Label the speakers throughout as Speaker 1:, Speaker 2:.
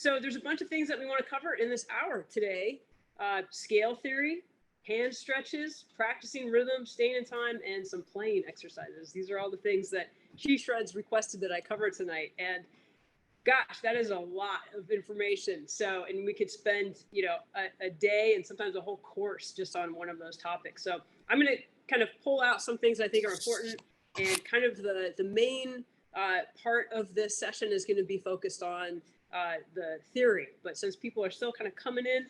Speaker 1: So there's a bunch of things that we want to cover in this hour today. Scale theory, hand stretches, practicing rhythm, staying in time, and some playing exercises. These are all the things that She Shreds requested that I cover tonight. And gosh, that is a lot of information. So, and we could spend, a day and sometimes a whole course just on one of those topics. So I'm going to kind of pull out some things I think are important, and kind of the main part of this session is going to be focused on the theory. But since people are still kind of coming in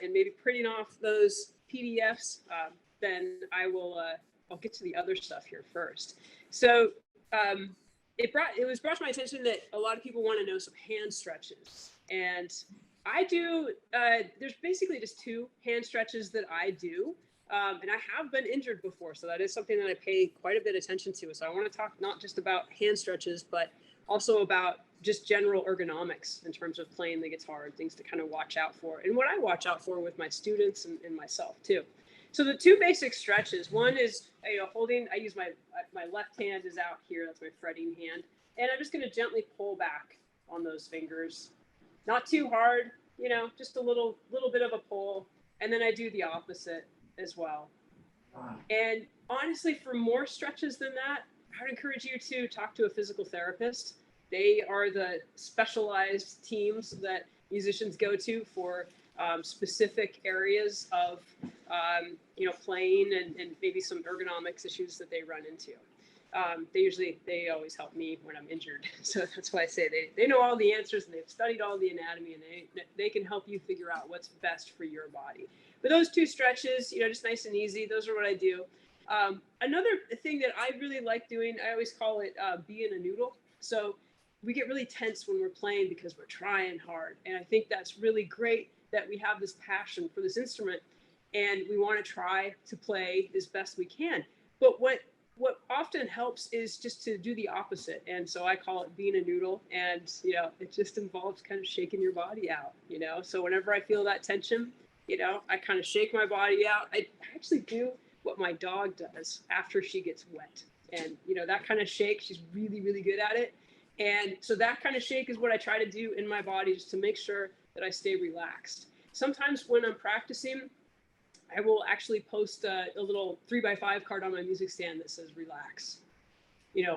Speaker 1: and maybe printing off those PDFs, then I'll get to the other stuff here first. So it was brought to my attention that a lot of people want to know some hand stretches, and I do. There's basically just 2 hand stretches that I do, and I have been injured before, so that is something that I pay quite a bit of attention to. So I want to talk not just about hand stretches, but also about just general ergonomics in terms of playing the guitar and things to kind of watch out for, and what I watch out for with my students and myself too. So the 2 basic stretches, one is, holding, I use my left hand is out here. That's my fretting hand. And I'm just going to gently pull back on those fingers. Not too hard, just a little bit of a pull. And then I do the opposite as well. And honestly, for more stretches than that, I would encourage you to talk to a physical therapist. They are the specialized teams that musicians go to for specific areas of playing and maybe some ergonomics issues that they run into. They always help me when I'm injured. So that's why I say they know all the answers, and they've studied all the anatomy, and they can help you figure out what's best for your body. But those 2 stretches, just nice and easy, those are what I do. Another thing that I really like doing, I always call it being a noodle. So we get really tense when we're playing because we're trying hard. And I think that's really great that we have this passion for this instrument, and we want to try to play as best we can. But what often helps is just to do the opposite. And so I call it being a noodle, and it just involves kind of shaking your body out. So whenever I feel that tension, I kind of shake my body out. I actually do what my dog does after she gets wet, and that kind of shake, she's really, really good at it. And so that kind of shake is what I try to do in my body, just to make sure that I stay relaxed. Sometimes when I'm practicing, I will actually post a little 3x5 card on my music stand that says relax,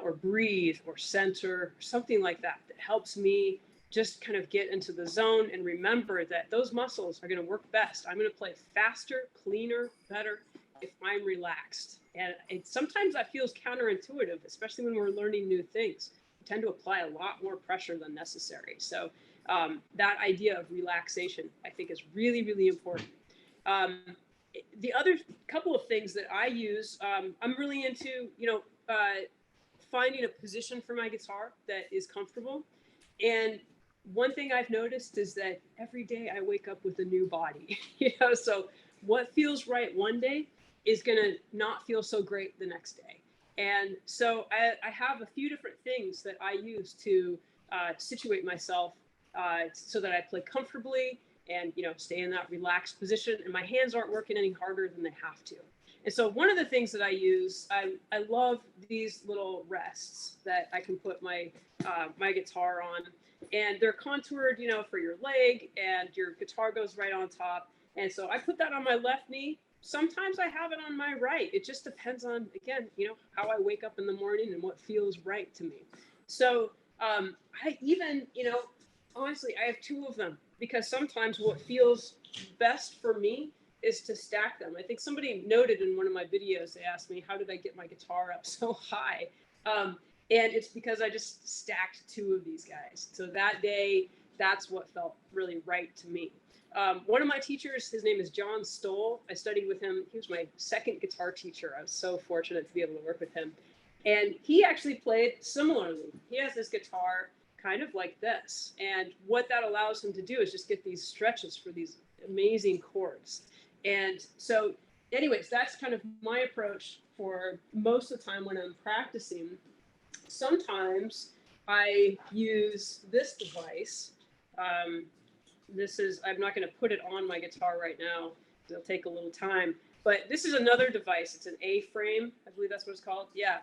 Speaker 1: or breathe, or center, or something like that helps me just kind of get into the zone and remember that those muscles are going to work best. I'm going to play faster, cleaner, better if I'm relaxed. And sometimes that feels counterintuitive, especially when we're learning new things. We tend to apply a lot more pressure than necessary. So that idea of relaxation, I think, is really, really important. The other couple of things that I use, I'm really into, finding a position for my guitar that is comfortable. And one thing I've noticed is that every day I wake up with a new body, so what feels right one day is going to not feel so great the next day. And so I have a few different things that I use to situate myself so that I play comfortably and stay in that relaxed position, and my hands aren't working any harder than they have to. And so one of the things that I use, I love these little rests that I can put my my guitar on, and they're contoured, for your leg, and your guitar goes right on top. And so I put that on my left knee. Sometimes I have it on my right. It just depends on, again, how I wake up in the morning and what feels right to me. So I even, honestly, I have 2 of them, because sometimes what feels best for me is to stack them. I think somebody noted in one of my videos, they asked me, how did I get my guitar up so high? And it's because I just stacked 2 of these guys. So that day, that's what felt really right to me. One of my teachers, his name is John Stoll. I studied with him. He was my second guitar teacher. I was so fortunate to be able to work with him. And he actually played similarly. He has this guitar kind of like this. And what that allows him to do is just get these stretches for these amazing chords. And so anyways, that's kind of my approach for most of the time when I'm practicing. Sometimes I use this device. I'm not going to put it on my guitar right now. It'll take a little time. But this is another device. It's an A-frame. I believe that's what it's called. Yeah.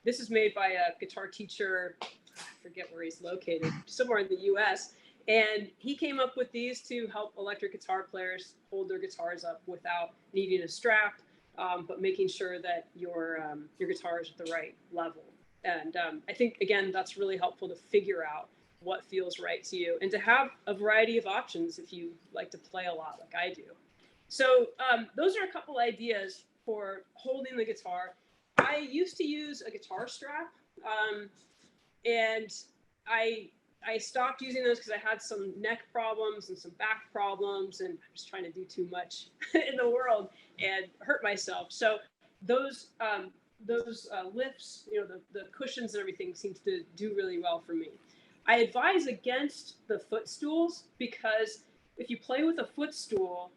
Speaker 1: This is made by a guitar teacher. I forget where he's located, somewhere in the US. And he came up with these to help electric guitar players hold their guitars up without needing a strap, but making sure that your guitar is at the right level. And I think, again, that's really helpful to figure out what feels right to you and to have a variety of options if you like to play a lot like I do. So those are a couple ideas for holding the guitar. I used to use a guitar strap, and I stopped using those because I had some neck problems and some back problems, and I was trying to do too much in the world and hurt myself. So those lifts, the cushions and everything seems to do really well for me. I advise against the footstools because if you play with a footstool,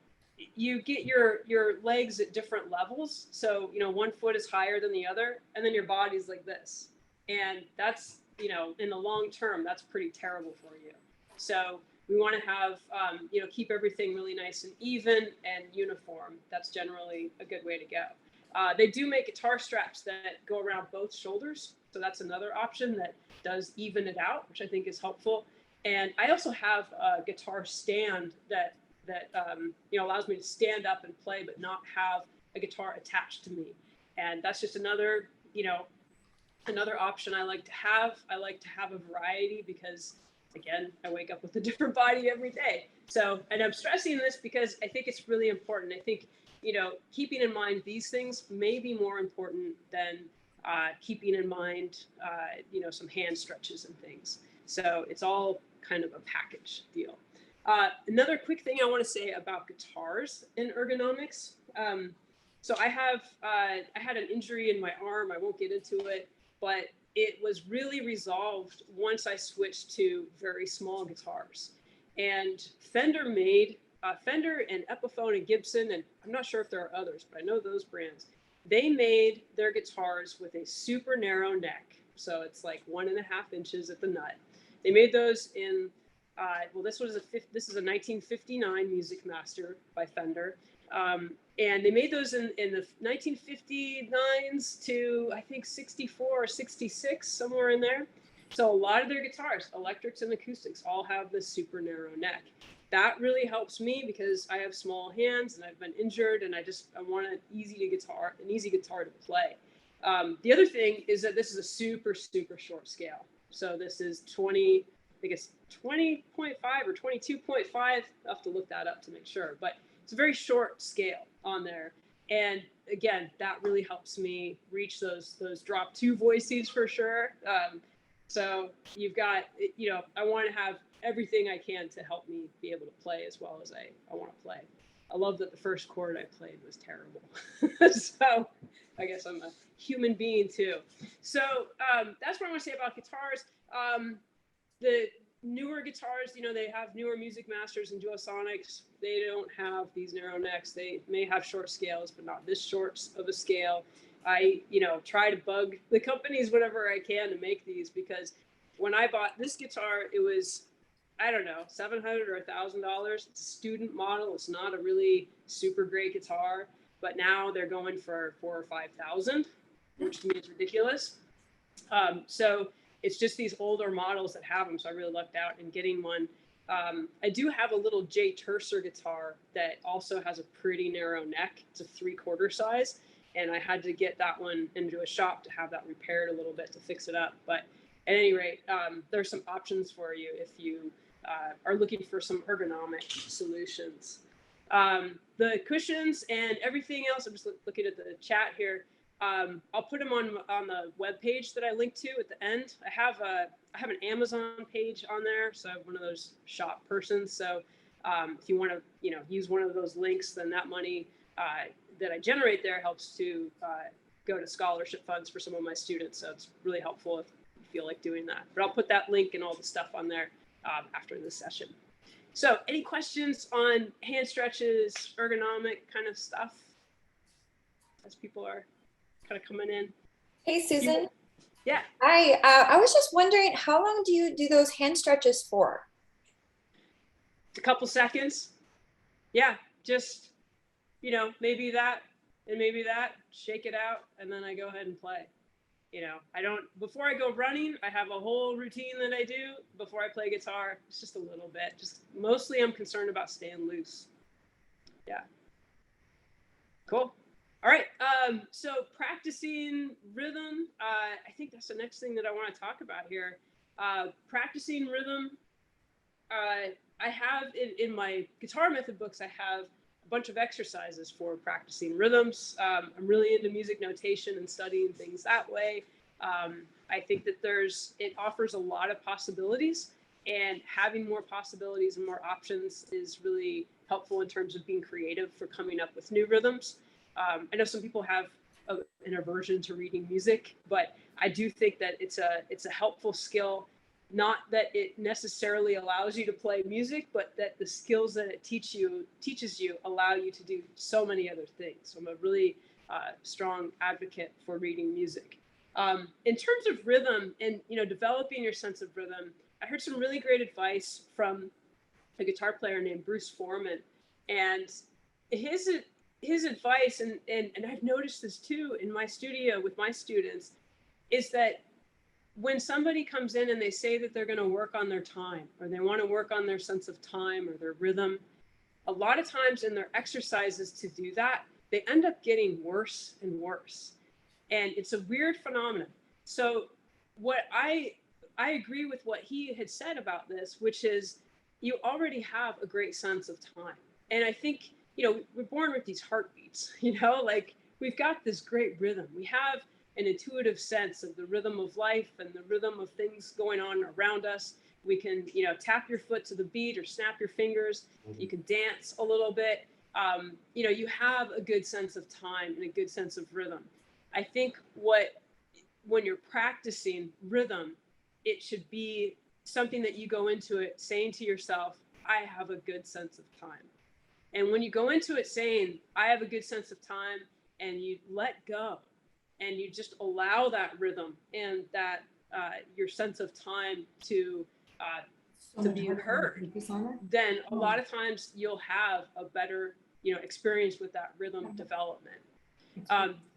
Speaker 1: you get your legs at different levels. So, one foot is higher than the other, and then your body's like this. And that's, in the long term, that's pretty terrible for you. So we want to have, keep everything really nice and even and uniform. That's generally a good way to go. They do make guitar straps that go around both shoulders. So that's another option that does even it out, which I think is helpful. And I also have a guitar stand that allows me to stand up and play, but not have a guitar attached to me. And that's just another option I like to have. I like to have a variety because, again, I wake up with a different body every day. So, and I'm stressing this because I think it's really important. I think, keeping in mind these things may be more important than keeping in mind, some hand stretches and things. So it's all kind of a package deal. Another quick thing I want to say about guitars in ergonomics. So I had an injury in my arm. I won't get into it, but it was really resolved once I switched to very small guitars. And Fender and Epiphone and Gibson, and I'm not sure if there are others, but I know those brands, they made their guitars with a super narrow neck. So it's like 1.5 inches at the nut. They made those in, this is a 1959 Music Master by Fender. And they made those in the 1959s to, I think, 64 or 66, somewhere in there. So a lot of their guitars, electrics and acoustics, all have this super narrow neck. That really helps me because I have small hands and I've been injured, and I want an easy guitar to play. The other thing is that this is a super, super short scale. So this is 20.5 or 22.5. I'll have to look that up to make sure, but it's a very short scale on there. And again, that really helps me reach those drop two voices for sure. So you've got, I want to have everything I can to help me be able to play as well as I want to play. I love that the first chord I played was terrible. So I guess I'm a human being too. So that's what I want to say about guitars. The newer guitars, they have newer Music Masters and Duosonics. They don't have these narrow necks. They may have short scales, but not this short of a scale. I, try to bug the companies whenever I can to make these, because when I bought this guitar, it was, I don't know, $700 or $1,000. It's a student model. It's not a really super great guitar, but now they're going for $4,000 or $5,000, which to me is ridiculous. So it's just these older models that have them. So I really lucked out in getting one. I do have a little J Tercer guitar that also has a pretty narrow neck. It's a 3/4 size. And I had to get that one into a shop to have that repaired a little bit to fix it up. But at any rate, there's some options for you if you are looking for some ergonomic solutions. The cushions and everything else, I'm just looking at the chat here. I'll put them on the web page that I linked to at the end. I have an Amazon page on there, so I'm one of those shop persons. So if you want to, use one of those links, then that money that I generate there helps to go to scholarship funds for some of my students. So it's really helpful if you feel like doing that. But I'll put that link and all the stuff on there after this session. So any questions on hand stretches, ergonomic kind of stuff as people are kind of coming in?
Speaker 2: Hey, Susan.
Speaker 1: Yeah.
Speaker 2: Hi. I was just wondering, how long do you do those hand stretches for?
Speaker 1: A couple seconds. Yeah, just, maybe that and maybe that, shake it out, and then I go ahead and play. You know, I don't, before I go running, I have a whole routine that I do. Before I play guitar, it's just a little bit. Just mostly I'm concerned about staying loose. Yeah. Cool. All right. So practicing rhythm, I think that's the next thing that I want to talk about here. Practicing rhythm. I have in my guitar method books, I have a bunch of exercises for practicing rhythms. I'm really into music notation and studying things that way. I think that it offers a lot of possibilities, and having more possibilities and more options is really helpful in terms of being creative for coming up with new rhythms. I know some people have an aversion to reading music, but I do think that it's a helpful skill. Not that it necessarily allows you to play music, but that the skills that it teaches you allow you to do so many other things. So I'm a really strong advocate for reading music. In terms of rhythm and developing your sense of rhythm, I heard some really great advice from a guitar player named Bruce Foreman, and his advice, and I've noticed this too in my studio with my students, is that when somebody comes in and they say that they're going to work on their time, or they want to work on their sense of time or their rhythm, a lot of times in their exercises to do that, they end up getting worse and worse. And it's a weird phenomenon. So what I agree with what he had said about this, which is you already have a great sense of time. And I think, we're born with these heartbeats, like we've got this great rhythm. We have an intuitive sense of the rhythm of life and the rhythm of things going on around us. We can, tap your foot to the beat or snap your fingers. You can dance a little bit. You have a good sense of time and a good sense of rhythm. I think when you're practicing rhythm, it should be something that you go into it saying to yourself, I have a good sense of time. And when you go into it saying, I have a good sense of time, and you let go, and you just allow that rhythm and that your sense of time to be heard, then a lot of times you'll have a better experience with that rhythm development.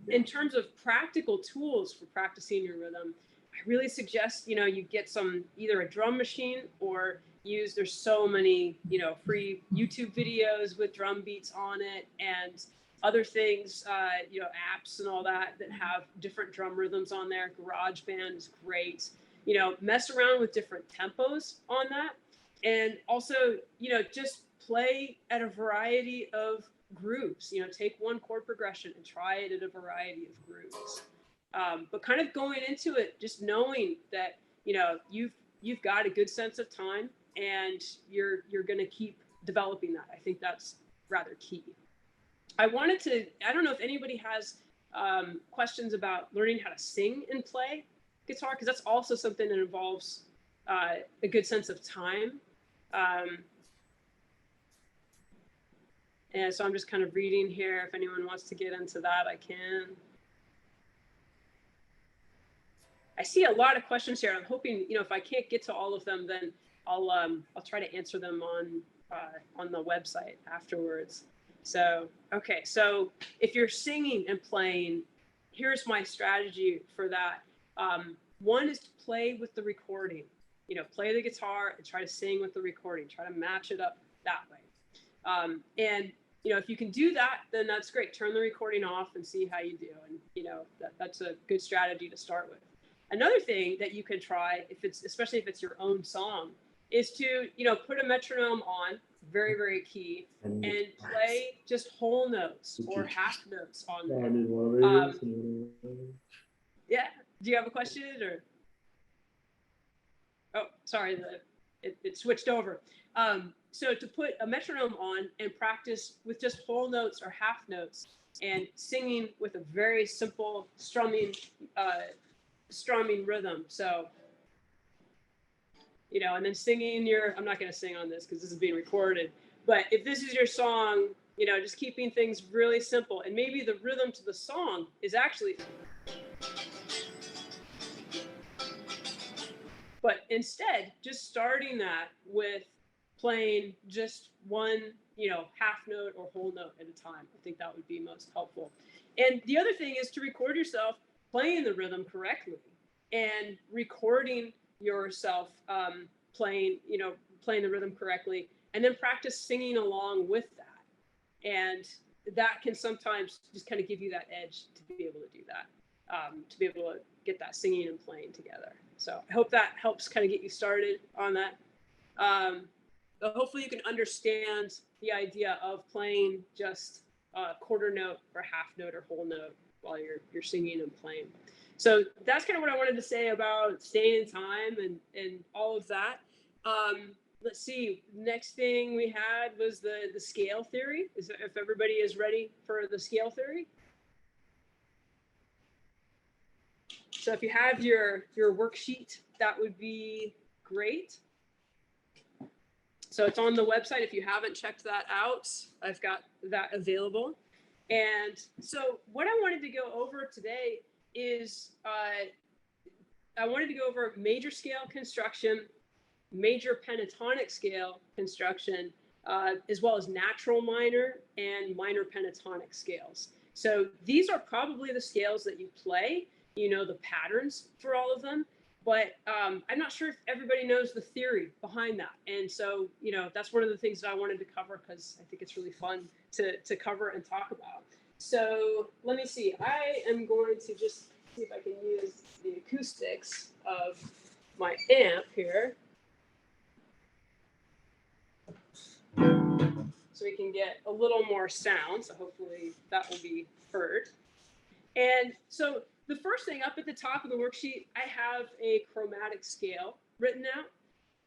Speaker 1: In terms of practical tools for practicing your rhythm, I really suggest you get either a drum machine, or there's so many free YouTube videos with drum beats on it, and other things, apps and all that have different drum rhythms on there. GarageBand is great. Mess around with different tempos on that. And also, just play at a variety of grooves. Take one chord progression and try it at a variety of grooves. But kind of going into it, just knowing that, you've got a good sense of time, and you're going to keep developing that. I think that's rather key. I don't know if anybody has questions about learning how to sing and play guitar, because that's also something that involves a good sense of time. And so I'm just kind of reading here. If anyone wants to get into that, I can. I see a lot of questions here. I'm hoping, if I can't get to all of them, then I'll try to answer them on the website afterwards. So, okay. So if you're singing and playing, here's my strategy for that. One is to play with the recording, play the guitar and try to sing with the recording, try to match it up that way. And, if you can do that, then that's great. Turn the recording off and see how you do. And, that's a good strategy to start with. Another thing that you can try, especially if it's your own song, is to, put a metronome on, very, very key, and play just whole notes or half notes on there. Yeah. Do you have a question, or? Oh, sorry, it switched over. So to put a metronome on and practice with just whole notes or half notes, and singing with a very simple strumming rhythm. So, and then singing I'm not going to sing on this because this is being recorded, but if this is your song, just keeping things really simple, and maybe the rhythm to the song is actually, but instead just starting that with playing just one, half note or whole note at a time. I think that would be most helpful. And the other thing is to record yourself playing the rhythm correctly and recording yourself playing the rhythm correctly, and then practice singing along with that. And that can sometimes just kind of give you that edge to be able to do that, to be able to get that singing and playing together. So I hope that helps kind of get you started on that. But hopefully you can understand the idea of playing just a quarter note or half note or whole note while you're singing and playing. So that's kind of what I wanted to say about staying in time and all of that. Let's see, next thing we had was the scale theory. If everybody is ready for the scale theory. So if you have your worksheet, that would be great. So it's on the website. If you haven't checked that out, I've got that available. And so what I wanted to go over today is I wanted to go over major scale construction, major pentatonic scale construction, as well as natural minor and minor pentatonic scales. So these are probably the scales that you play, you know, the patterns for all of them. But I'm not sure if everybody knows the theory behind that. And so, you know, that's one of the things that I wanted to cover because I think it's really fun to cover and talk about. So let me see. I am going to just see if I can use the acoustics of my amp here, so we can get a little more sound. So hopefully that will be heard. And so the first thing up at the top of the worksheet, I have a chromatic scale written out.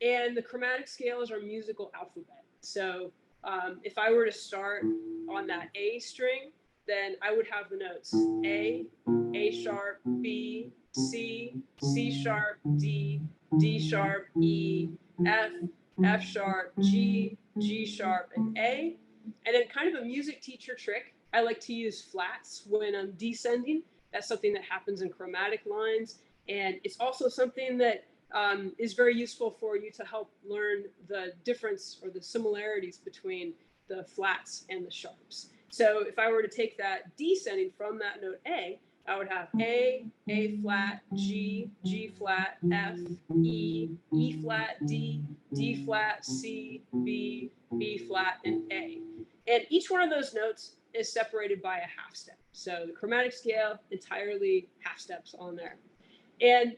Speaker 1: And the chromatic scale is our musical alphabet. So if I were to start on that A string, then I would have the notes A sharp, B, C, C sharp, D, D sharp, E, F, F sharp, G, G sharp, and A. And then kind of a music teacher trick, I like to use flats when I'm descending. That's something that happens in chromatic lines. And it's also something that is very useful for you to help learn the difference or the similarities between the flats and the sharps. So if I were to take that descending from that note A, I would have A flat, G flat, F, E flat, D flat, C, B flat, and A. And each one of those notes is separated by a half step. So the chromatic scale, entirely half steps on there. And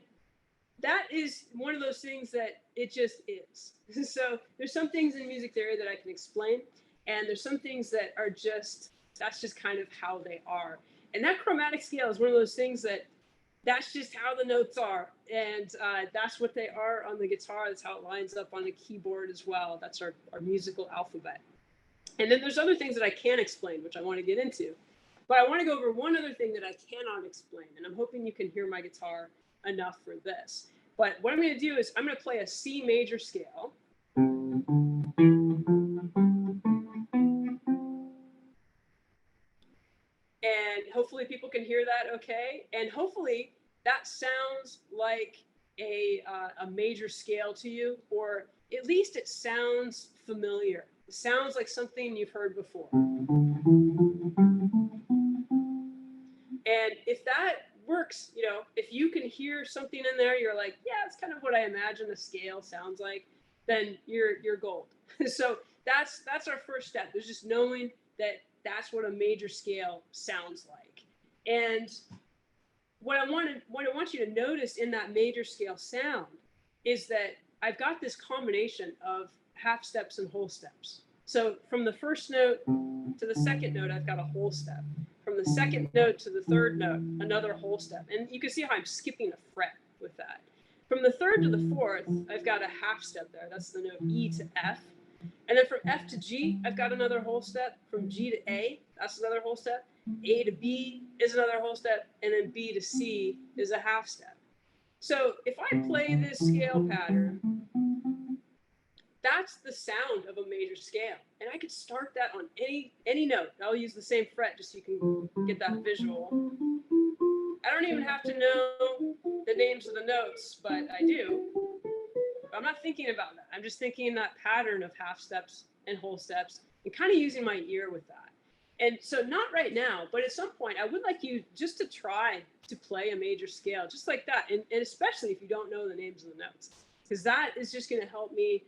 Speaker 1: that is one of those things that it just is. So there's some things in music theory that I can explain, and there's some things that are that's just kind of how they are. And that chromatic scale is one of those things that's just how the notes are. And that's what they are on the guitar. That's how it lines up on the keyboard as well. That's our musical alphabet. And then there's other things that I can explain, which I want to get into. But I want to go over one other thing that I cannot explain. And I'm hoping you can hear my guitar enough for this. But what I'm going to do is I'm going to play a C major scale. And hopefully people can hear that okay. And hopefully that sounds like a major scale to you, or at least it sounds familiar. It sounds like something you've heard before. And if that works, you know, if you can hear something in there, you're like, yeah, it's kind of what I imagine a scale sounds like, then you're gold. So that's our first step. There's just knowing that that's what a major scale sounds like. And what I want you to notice in that major scale sound is that I've got this combination of half steps and whole steps. So from the first note to the second note, I've got a whole step. From the second note to the third note, another whole step. And you can see how I'm skipping a fret with that. From the third to the fourth, I've got a half step there. That's the note E to F. And then from F to G, I've got another whole step. From G to A, that's another whole step. A to B is another whole step. And then B to C is a half step. So if I play this scale pattern, that's the sound of a major scale. And I could start that on any note. I'll use the same fret just so you can get that visual. I don't even have to know the names of the notes, but I do. I'm not thinking about that. I'm just thinking that pattern of half steps and whole steps and kind of using my ear with that. And so not right now, but at some point, I would like you just to try to play a major scale, just like that. And especially if you don't know the names of the notes, because that is just going to help me,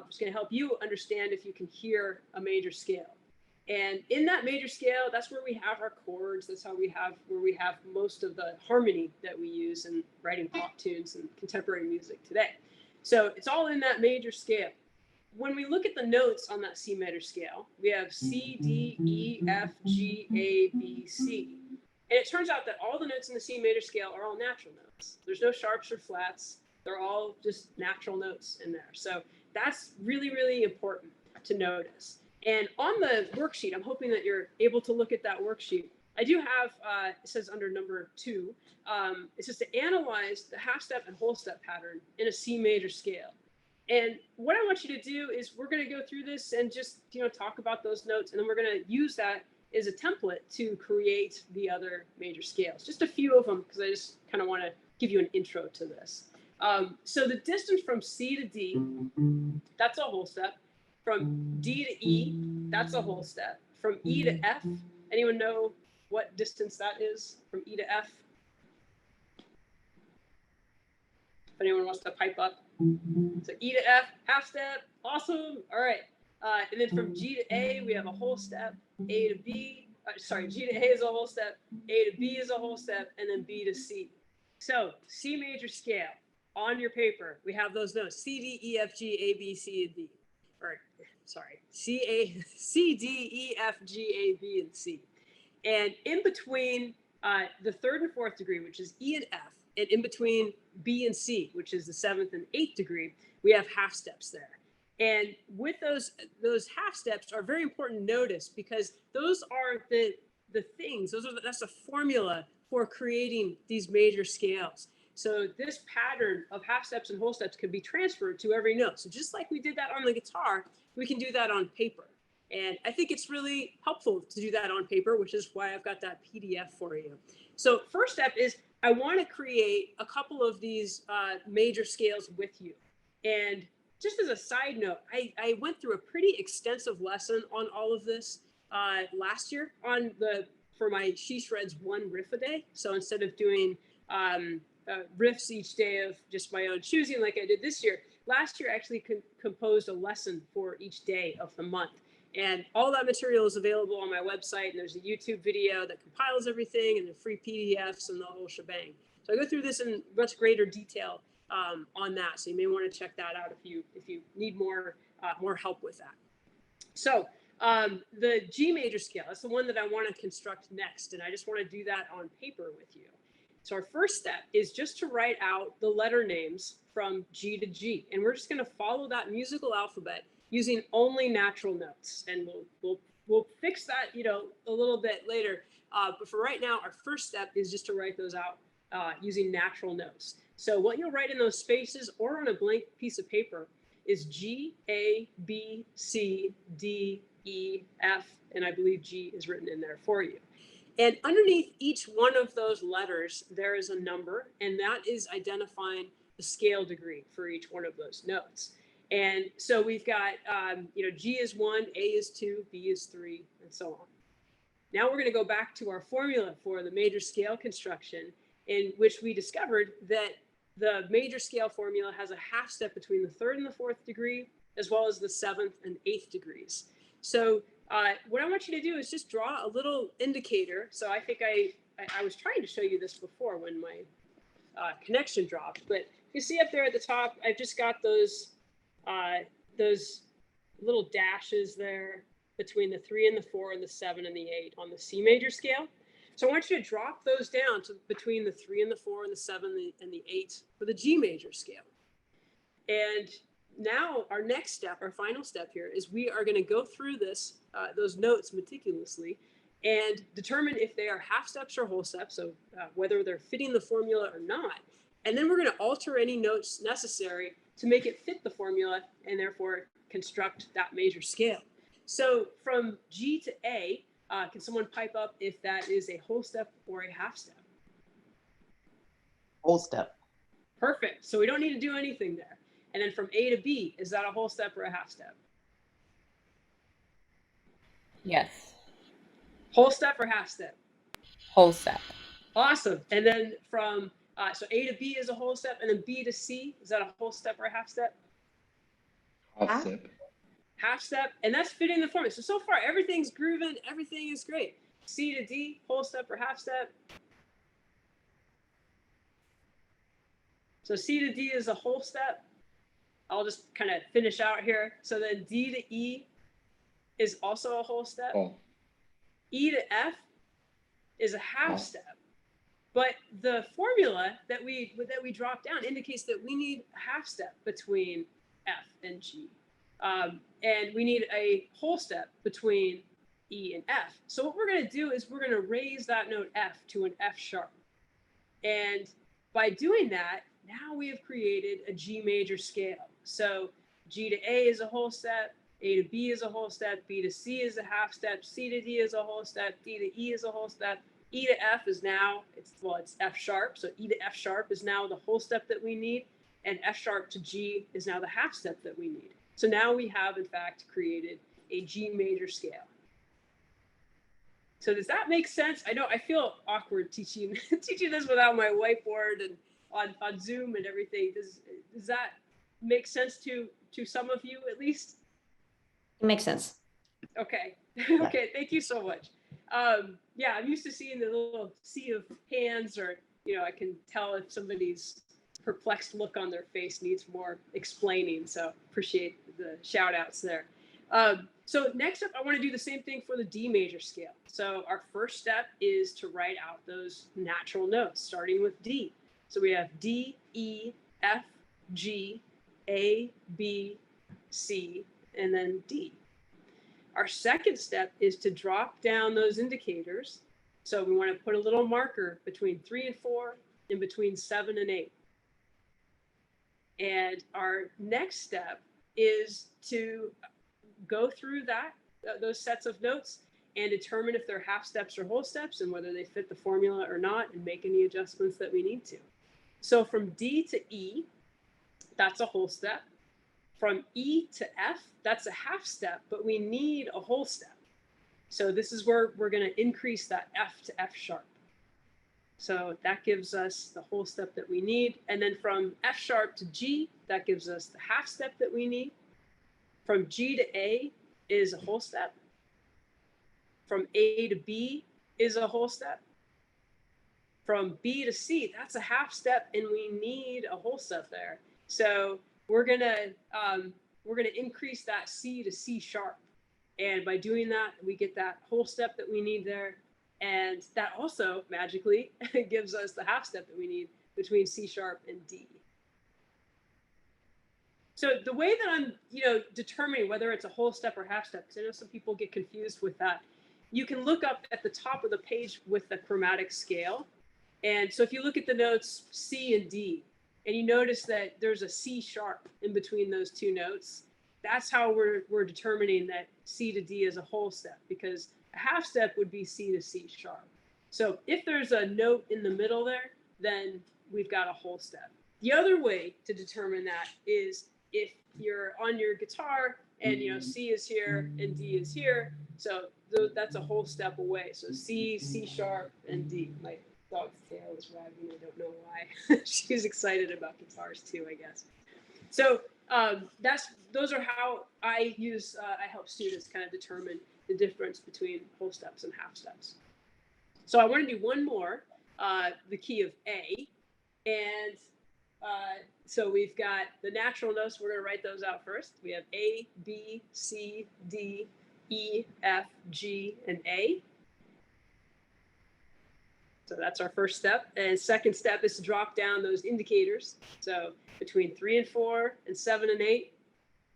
Speaker 1: just going to help you understand if you can hear a major scale. And in that major scale, that's where we have our chords. That's where we have most of the harmony that we use in writing pop tunes and contemporary music today. So it's all in that major scale. When we look at the notes on that C major scale, we have C, D, E, F, G, A, B, C. And it turns out that all the notes in the C major scale are all natural notes. There's no sharps or flats. They're all just natural notes in there. So that's really, really important to notice. And on the worksheet, I'm hoping that you're able to look at that worksheet. I do have, it says under number 2, it says to analyze the half step and whole step pattern in a C major scale. And what I want you to do is we're going to go through this and just, talk about those notes. And then we're going to use that as a template to create the other major scales. Just a few of them, because I just kind of want to give you an intro to this. So the distance from C to D, that's a whole step. From D to E, that's a whole step. From E to F, anyone know what distance that is from E to F? If anyone wants to pipe up. So E to F, half step, awesome. All right. And then from G to A, we have a whole step. A to B, G to A is a whole step. A to B is a whole step, and then B to C. So C major scale on your paper, we have those notes: C, D, E, F, G, A, B, C, and D. C, D, E, F, G, A, B, and C. And in between the 3rd and 4th degree, which is E and F, and in between B and C, which is the 7th and 8th degree, we have half steps there. And with those half steps are very important to notice, because those are the things, that's a formula for creating these major scales. So this pattern of half steps and whole steps can be transferred to every note. So just like we did that on the guitar, we can do that on paper. And I think it's really helpful to do that on paper, which is why I've got that PDF for you. So first step is I want to create a couple of these major scales with you. And just as a side note, I went through a pretty extensive lesson on all of this last year for my She Shreds One Riff A Day. So instead of doing riffs each day of just my own choosing like I did this year, last year I actually composed a lesson for each day of the month. And all that material is available on my website, and there's a YouTube video that compiles everything, and the free PDFs and the whole shebang. So I go through this in much greater detail on that. So you may want to check that out if you need more help with that. So the G major scale, that's the one that I want to construct next, and I just want to do that on paper with you. So our first step is just to write out the letter names from G to G, and we're just going to follow that musical alphabet using only natural notes, and we'll fix that a little bit later. But for right now, our first step is just to write those out using natural notes. So what you'll write in those spaces or on a blank piece of paper is G, A, B, C, D, E, F, and I believe G is written in there for you. And underneath each one of those letters, there is a number, and that is identifying the scale degree for each one of those notes. And so we've got, G is 1, A is 2, B is 3, and so on. Now we're going to go back to our formula for the major scale construction, in which we discovered that the major scale formula has a half step between the 3rd and the 4th degree, as well as the 7th and 8th degrees. So what I want you to do is just draw a little indicator. So I think I was trying to show you this before when my connection dropped, but you see up there at the top, I've just got those little dashes there between the 3 and the 4 and the 7 and the 8 on the C major scale. So I want you to drop those down to between the 3 and the 4 and the 7 and the 8 for the G major scale. And now our next step, our final step here, is we are going to go through those notes meticulously and determine if they are half steps or whole steps, so whether they're fitting the formula or not. And then we're going to alter any notes necessary to make it fit the formula and therefore construct that major scale. So from G to A, can someone pipe up if that is a whole step or a half step?
Speaker 3: Whole step.
Speaker 1: Perfect. So we don't need to do anything there. And then from A to B, is that a whole step or a half step?
Speaker 4: Yes.
Speaker 1: Whole step or half step?
Speaker 3: Whole step.
Speaker 1: Awesome. And then from, so A to B is a whole step, and then B to C, is that a whole step or a half step?
Speaker 4: Half step.
Speaker 1: Half step, and that's fitting the formula. So far, everything's grooving, everything is great. C to D, whole step or half step? So C to D is a whole step. I'll just kind of finish out here. So then D to E is also a whole step.
Speaker 4: Oh.
Speaker 1: E to F is a half
Speaker 4: Oh.
Speaker 1: step. But the formula that we drop down indicates that we need a half step between F and G. And we need a whole step between E and F. So what we're going to do is we're going to raise that note F to an F sharp. And by doing that, now we have created a G major scale. So G to A is a whole step, A to B is a whole step, B to C is a half step, C to D is a whole step, D to E is a whole step, E to F is now, it's F sharp. So E to F sharp is now the whole step that we need, and F sharp to G is now the half step that we need. So now we have, in fact, created a G major scale. So does that make sense? I know I feel awkward teaching this without my whiteboard and on Zoom and everything. Does that make sense to some of you at least?
Speaker 2: It makes sense.
Speaker 1: Okay. Okay. Thank you so much. Yeah, I'm used to seeing the little sea of hands, or I can tell if somebody's perplexed look on their face needs more explaining. So appreciate the shout outs there. So next up, I want to do the same thing for the D major scale. So our first step is to write out those natural notes, starting with D. So we have D, E, F, G, A, B, C, and then D. Our second step is to drop down those indicators. So we want to put a little marker between 3 and 4 and between 7 and 8. And our next step is to go through those sets of notes and determine if they're half steps or whole steps and whether they fit the formula or not, and make any adjustments that we need to. So from D to E, that's a whole step. From E to F, that's a half step, but we need a whole step. So this is where we're going to increase that F to F sharp. So that gives us the whole step that we need. And then from F sharp to G, that gives us the half step that we need. From G to A is a whole step. From A to B is a whole step. From B to C, that's a half step, and we need a whole step there. So we're gonna increase that C to C sharp, and by doing that, we get that whole step that we need there, and that also magically gives us the half step that we need between C sharp and D. So the way that I'm, determining whether it's a whole step or half step, because I know some people get confused with that, you can look up at the top of the page with the chromatic scale. And so if you look at the notes C and D, and you notice that there's a C sharp in between those two notes, that's how we're determining that C to D is a whole step, because a half step would be C to C sharp. So if there's a note in the middle there, then we've got a whole step. The other way to determine that is if you're on your guitar and C is here and D is here, so that's a whole step away. So C, C sharp, and D. My dog's tail is wagging. I don't know why. She's excited about guitars too, I guess. So those are how I help students kind of determine the difference between whole steps and half steps. So I want to do one more, the key of A, and so we've got the natural notes. We're going to write those out first. We have A, B, C, D, E, F, G, and A. So that's our first step. And second step is to drop down those indicators. So between 3 and 4 and 7 and 8,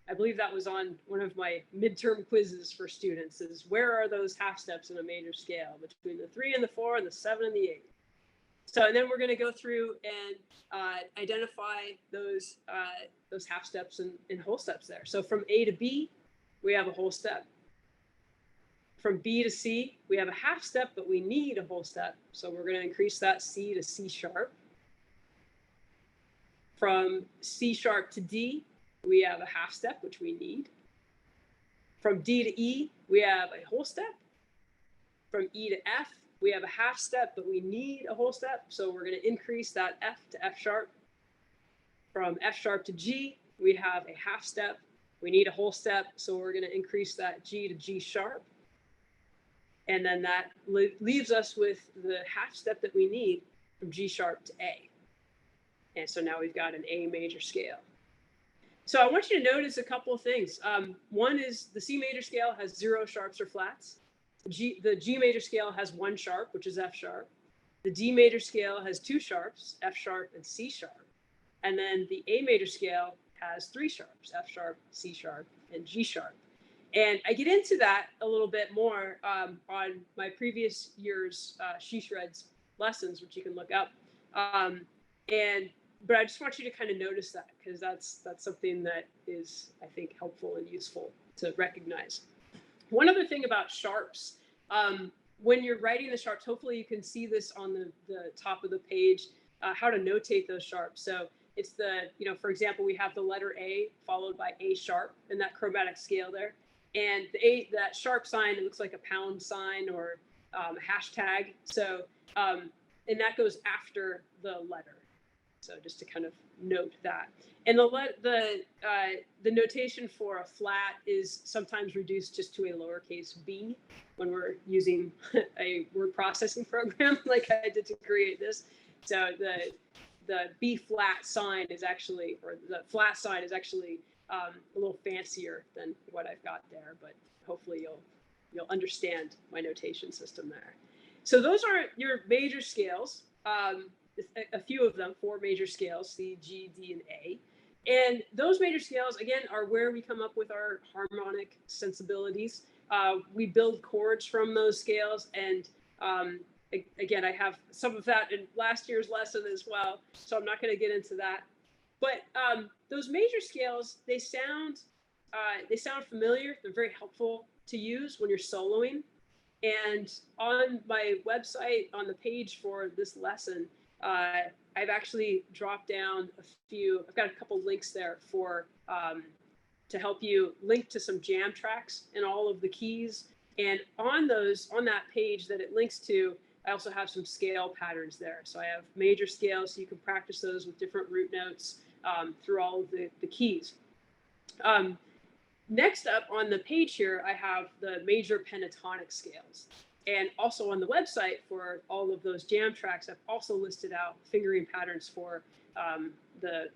Speaker 1: I believe that was on one of my midterm quizzes for students, is where are those half steps in a major scale between the 3 and the 4 and the 7 and the 8. So, and then we're going to go through and identify those half steps and whole steps there. So from A to B, we have a whole step. From B to C, we have a half step, but we need a whole step. So we're going to increase that C to C sharp. From C sharp to D, we have a half step, which we need. From D to E, we have a whole step. From E to F, we have a half step, but we need a whole step. So we're going to increase that F to F sharp. From F sharp to G, we have a half step. We need a whole step. So we're going to increase that G to G sharp. And then that leaves us with the half step that we need from G sharp to A. And so now we've got an A major scale. So I want you to notice a couple of things. One is the C major scale has 0 sharps or flats. The G major scale has 1 sharp, which is F sharp. The D major scale has 2 sharps, F sharp and C sharp. And then the A major scale has 3 sharps, F sharp, C sharp, and G sharp. And I get into that a little bit more on my previous year's She Shreds lessons, which you can look up. But I just want you to kind of notice that, because that's something that is, I think, helpful and useful to recognize. One other thing about sharps, when you're writing the sharps, hopefully you can see this on the top of the page, how to notate those sharps. So it's for example, we have the letter A followed by A sharp in that chromatic scale there. And that sharp sign, it looks like a pound sign or a hashtag. So, and that goes after the letter. So just to kind of note that. And the notation for a flat is sometimes reduced just to a lowercase b when we're using a word processing program like I did to create this. So the B flat sign is actually, or the flat sign is actually a little fancier than what I've got there, but hopefully you'll understand my notation system there. So those are your major scales. A few of them, 4 major scales, C, G, D, and A. And those major scales, again, are where we come up with our harmonic sensibilities. We build chords from those scales. And again, I have some of that in last year's lesson as well, so I'm not going to get into that. But those major scales, they sound familiar. They're very helpful to use when you're soloing. And on my website, on the page for this lesson, I've actually dropped down I've got a couple links there for to help you link to some jam tracks and all of the keys. And on that page that it links to, I also have some scale patterns there. So I have major scales, so you can practice those with different root notes through all of the keys. Next up on the page here, I have the major pentatonic scales. And also on the website for all of those jam tracks, I've also listed out fingering patterns for the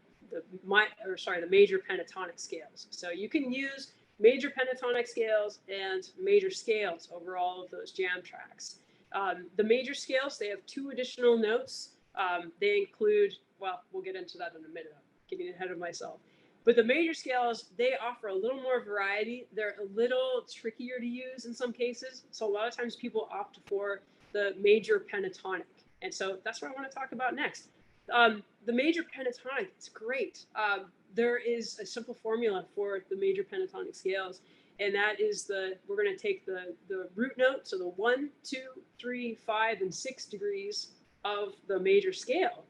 Speaker 1: major pentatonic scales. So you can use major pentatonic scales and major scales over all of those jam tracks. The major scales, they have 2 additional notes. They include, well, we'll get into that in a minute. I'm getting ahead of myself. But the major scales, they offer a little more variety. They're a little trickier to use in some cases. So a lot of times people opt for the major pentatonic. And so that's what I want to talk about next. The major pentatonic, it's great. There is a simple formula for the major pentatonic scales. And that is we're going to take the root note, so the 1, 2, 3, 5, and 6 degrees of the major scale.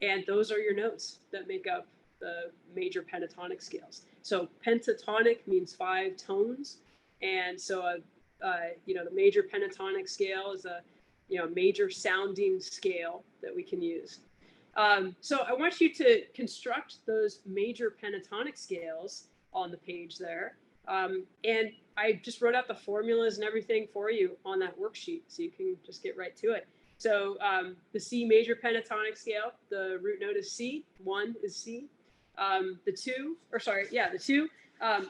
Speaker 1: And those are your notes that make up the major pentatonic scales. So pentatonic means 5 tones. And so, the major pentatonic scale is a, major sounding scale that we can use. So I want you to construct those major pentatonic scales on the page there. And I just wrote out the formulas and everything for you on that worksheet, so you can just get right to it. So the C major pentatonic scale, the root note is C, 1 is C. The 2,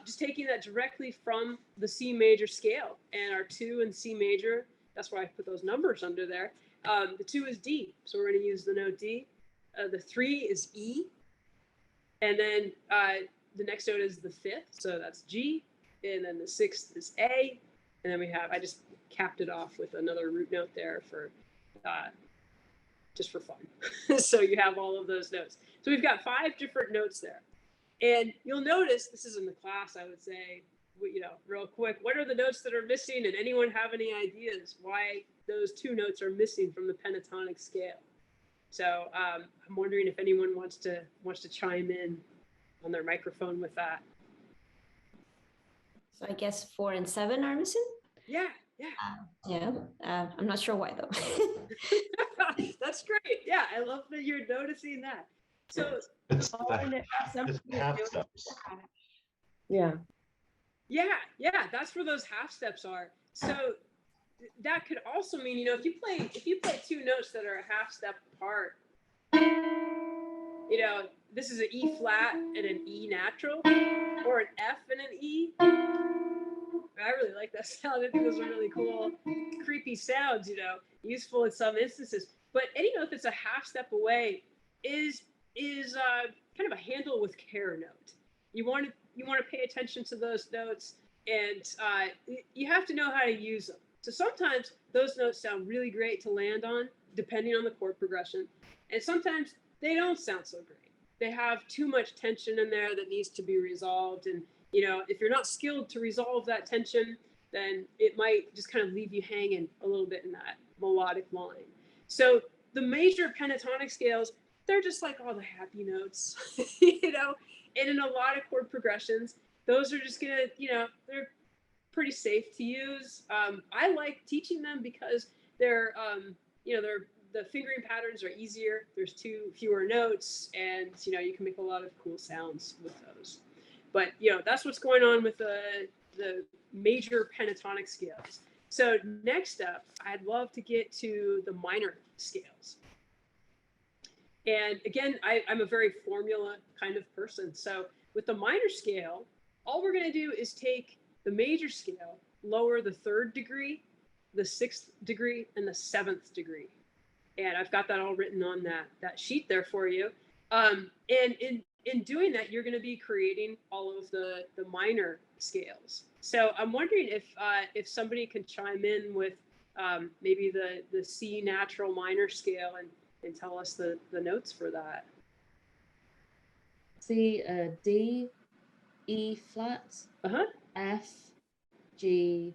Speaker 1: just taking that directly from the C major scale, and our 2 and C major, that's why I put those numbers under there. The 2 is D, so we're going to use the note D. The 3 is E, and then the next note is the 5th, so that's G, and then the 6th is A, and then I just capped it off with another root note there for just for fun. So you have all of those notes. So we've got 5 different notes there. And you'll notice, this is in the class, I would say, real quick, what are the notes that are missing? And anyone have any ideas why those 2 notes are missing from the pentatonic scale? So I'm wondering if anyone wants to chime in on their microphone with that.
Speaker 3: So I guess 4 and 7 are missing?
Speaker 1: Yeah, Yeah.
Speaker 2: I'm not sure why though.
Speaker 1: That's great. Yeah, I love that you're noticing that. So
Speaker 4: It's
Speaker 3: And
Speaker 4: the, it's half steps.
Speaker 3: Yeah.
Speaker 1: yeah, that's where those half steps are. So that could also mean, you know, if you play two notes that are a half step apart, you know, this is an E flat and an E natural, or an F and an E. I really like that sound. I think those are really cool, creepy sounds, you know, useful in some instances. But any note that's a half step away is kind of a handle with care note. You want to pay attention to those notes, and you have to know how to use them. So sometimes those notes sound really great to land on, depending on the chord progression, and sometimes they don't sound so great. They have too much tension in there that needs to be resolved, and you know, if you're not skilled to resolve that tension, then it might just kind of leave you hanging a little bit in that melodic line. So the major pentatonic scales, they're just like all the happy notes, you know, and in a lot of chord progressions, those are just gonna, you know, they're pretty safe to use. I like teaching them because they're, you know, the fingering patterns are easier. There's fewer notes, and you know, you can make a lot of cool sounds with those. But you know, that's what's going on with the major pentatonic scales. So next up, I'd love to get to the minor scales. And again, I'm a very formula kind of person. So with the minor scale, all we're going to do is take the major scale, lower the 3rd degree, the 6th degree, and the 7th degree. And I've got that all written on that sheet there for you. And in doing that, you're going to be creating all of the minor scales. So I'm wondering if somebody can chime in with maybe the C natural minor scale and tell us the notes for that.
Speaker 3: C, D, E flat, F, G,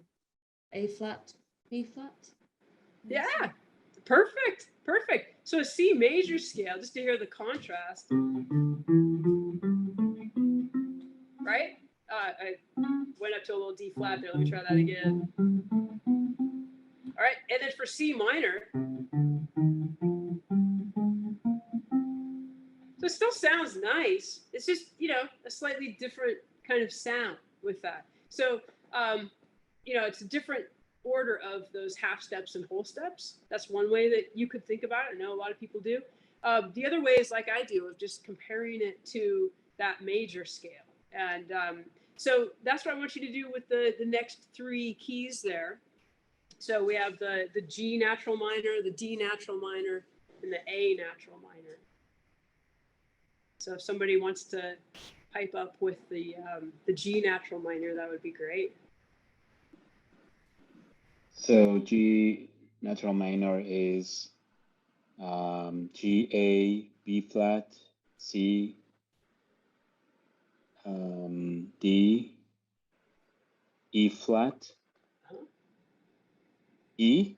Speaker 3: A flat, B flat.
Speaker 1: Yeah, perfect. So a C major scale, just to hear the contrast, right? I went up to a little D flat there. Let me try that again. All right, and then for C minor, so it still sounds nice. It's just, you know, a slightly different kind of sound with that. So, you know, it's a different order of those half steps and whole steps. That's one way that you could think about it. I know a lot of people do. The other way is like I do, of just comparing it to that major scale. And so that's what I want you to do with the next 3 keys there. So we have the G natural minor, the D natural minor, and the A natural minor. So if somebody wants to pipe up with the G natural minor, that would be great.
Speaker 4: So G natural minor is G, A, B flat, C, D, E flat, E,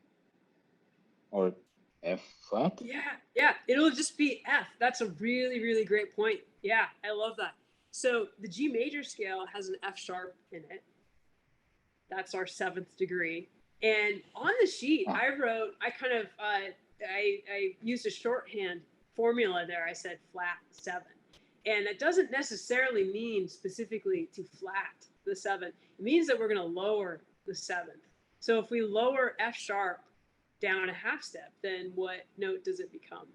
Speaker 4: or F flat?
Speaker 1: Yeah, it'll just be F. That's a really, really great point. Yeah, I love that. So the G major scale has an F sharp in it. That's our 7th degree. And on the sheet, I used a shorthand formula there. I said flat 7. And that doesn't necessarily mean specifically to flat the 7th. It means that we're going to lower the 7th. So if we lower F sharp down a half step, then what note does it become?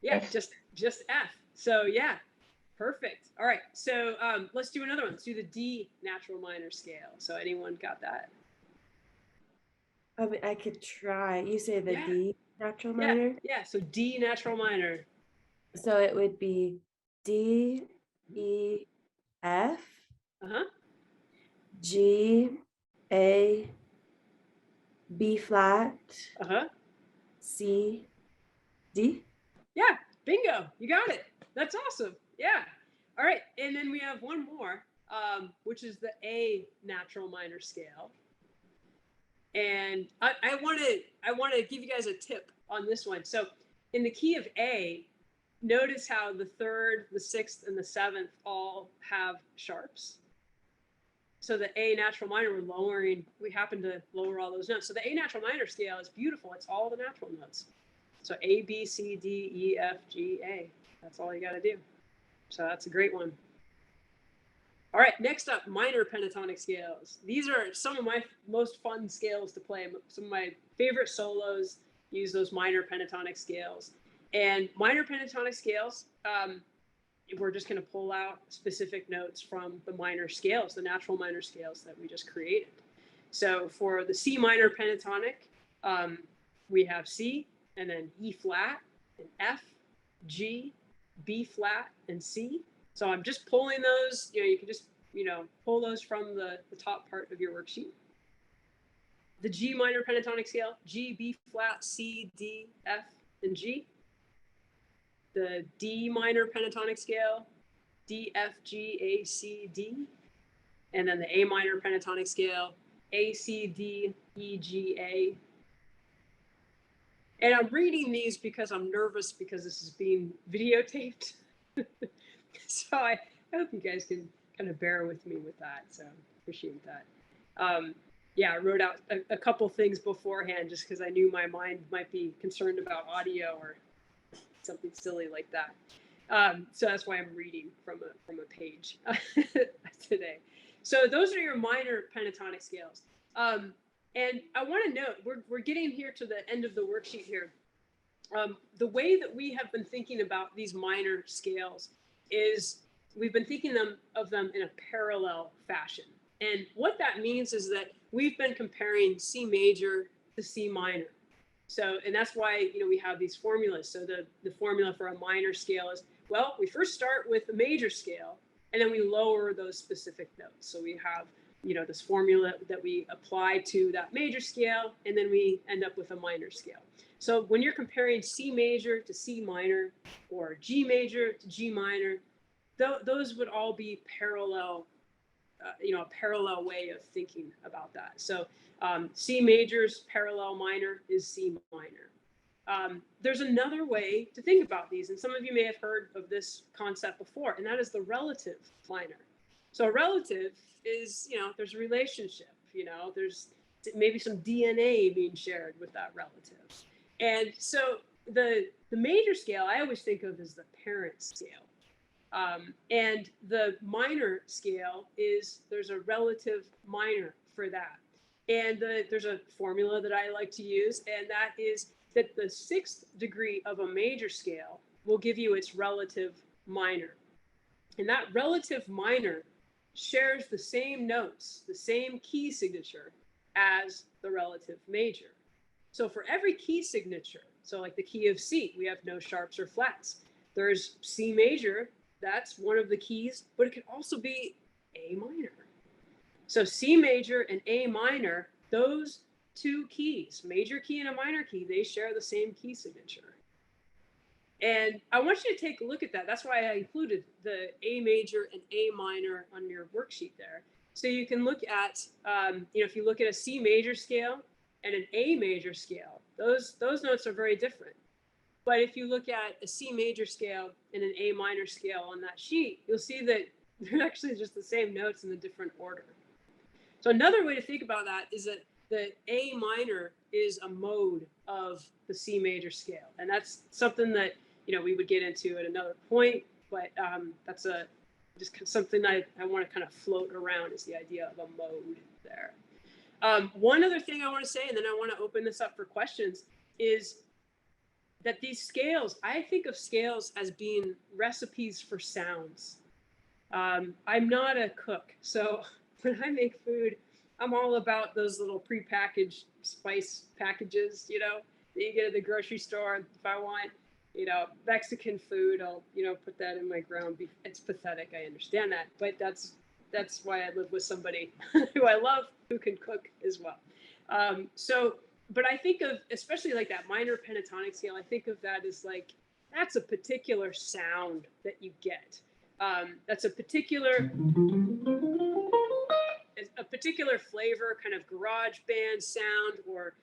Speaker 1: Yeah,
Speaker 4: F.
Speaker 1: just F. So yeah, perfect. All right, so let's do another one. Let's do the D natural minor scale. So anyone got that?
Speaker 3: I mean, I could try. You say the
Speaker 1: Yeah.
Speaker 3: D natural minor?
Speaker 1: Yeah, so D natural minor.
Speaker 3: So it would be D, E, F, G, A, B flat, C, D.
Speaker 1: Yeah, bingo. You got it. That's awesome. Yeah. All right, and then we have one more, which is the A natural minor scale. And I want to give you guys a tip on this one. So in the key of A, notice how the 3rd, the 6th, and the 7th all have sharps. So the A natural minor, we happen to lower all those notes. So the A natural minor scale is beautiful. It's all the natural notes. So A, B, C, D, E, F, G, A. That's all you got to do. So that's a great one. All right, next up, minor pentatonic scales. These are some of my most fun scales to play. Some of my favorite solos use those minor pentatonic scales. And minor pentatonic scales, we're just going to pull out specific notes from the minor scales, the natural minor scales that we just created. So for the C minor pentatonic, we have C, and then E flat, and F, G, B flat, and C. So I'm just pulling those, you can just, pull those from the top part of your worksheet. The G minor pentatonic scale, G, B flat, C, D, F, and G. The D minor pentatonic scale, D, F, G, A, C, D. And then the A minor pentatonic scale, A, C, D, E, G, A. And I'm reading these because I'm nervous because this is being videotaped. So I hope you guys can kind of bear with me with that. So appreciate that. Yeah, I wrote out a couple things beforehand just because I knew my mind might be concerned about audio or something silly like that. So that's why I'm reading from a page today. So those are your minor pentatonic scales. And I want to note, we're getting here to the end of the worksheet here. The way that we have been thinking about these minor scales is we've been thinking of them in a parallel fashion. And what that means is that we've been comparing C major to C minor. So, and that's why, we have these formulas. So the formula for a minor scale is, well, we first start with the major scale, and then we lower those specific notes. So we have, this formula that we apply to that major scale, and then we end up with a minor scale. So when you're comparing C major to C minor or G major to G minor, those would all be parallel, a parallel way of thinking about that. So C major's parallel minor is C minor. There's another way to think about these, and some of you may have heard of this concept before, and that is the relative minor. So a relative is, there's a relationship, there's maybe some DNA being shared with that relative. And so the major scale I always think of as the parent scale. And the minor scale there's a relative minor for that. And there's a formula that I like to use, and that is that the 6th degree of a major scale will give you its relative minor. And that relative minor shares the same notes, the same key signature as the relative major. So for every key signature, so like the key of C, we have no sharps or flats. There's C major, that's one of the keys, but it could also be A minor. So C major and A minor, those two keys, major key and a minor key, they share the same key signature. And I want you to take a look at that. That's why I included the A major and A minor on your worksheet there. So you can look at, if you look at a C major scale and an A major scale, those notes are very different. But if you look at a C major scale and an A minor scale on that sheet, you'll see that they're actually just the same notes in a different order. So another way to think about that is that the A minor is a mode of the C major scale. And that's something that, we would get into at another point, but that's just something I want to kind of float around is the idea of a mode there. One other thing I want to say, and then I want to open this up for questions, is that these scales, I think of scales as being recipes for sounds. I'm not a cook, so when I make food, I'm all about those little prepackaged spice packages, that you get at the grocery store. If I want, Mexican food, I'll, put that in my ground beef. It's pathetic, I understand that, but that's why I live with somebody who I love, who can cook as well. But I think of, especially like that minor pentatonic scale, I think of that as like, that's a particular sound that you get. That's a particular flavor, kind of garage band sound, or,